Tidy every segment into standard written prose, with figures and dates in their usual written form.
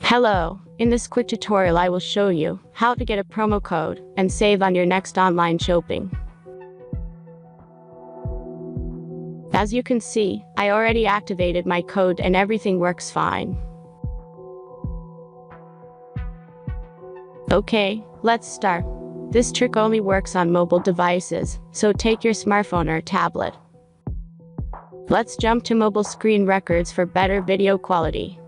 Hello, in this quick tutorial I will show you how to get a promo code and save on your next online shopping. As you can see, I already activated my code and everything works fine. Okay, let's start. This trick only works on mobile devices, so take your smartphone or tablet. Let's jump to mobile screen records for better video quality.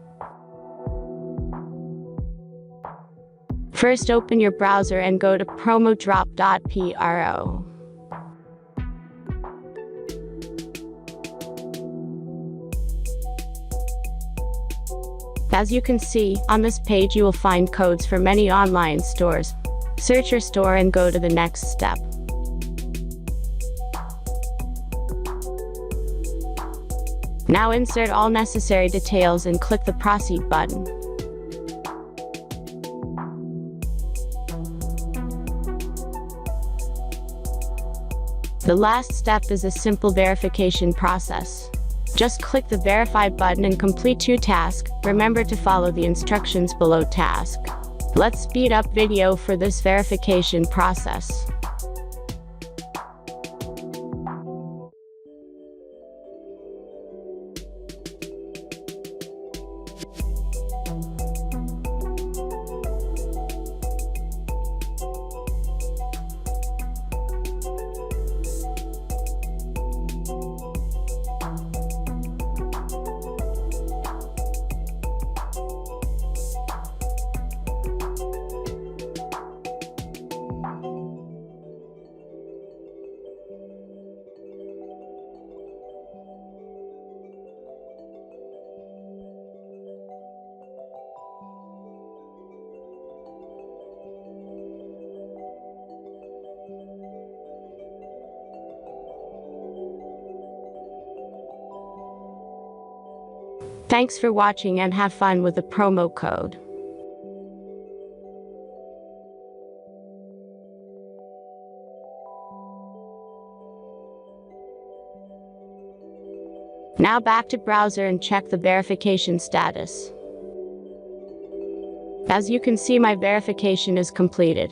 First, open your browser and go to promodrop.pro. As you can see, on this page you will find codes for many online stores. Search your store and go to the next step. Now insert all necessary details and click the Proceed button. The last step is a simple verification process. Just click the Verify button and complete your task. Remember to follow the instructions below task. Let's speed up video for this verification process. Thanks for watching and have fun with the promo code. Now back to browser and check the verification status. As you can see, my verification is completed.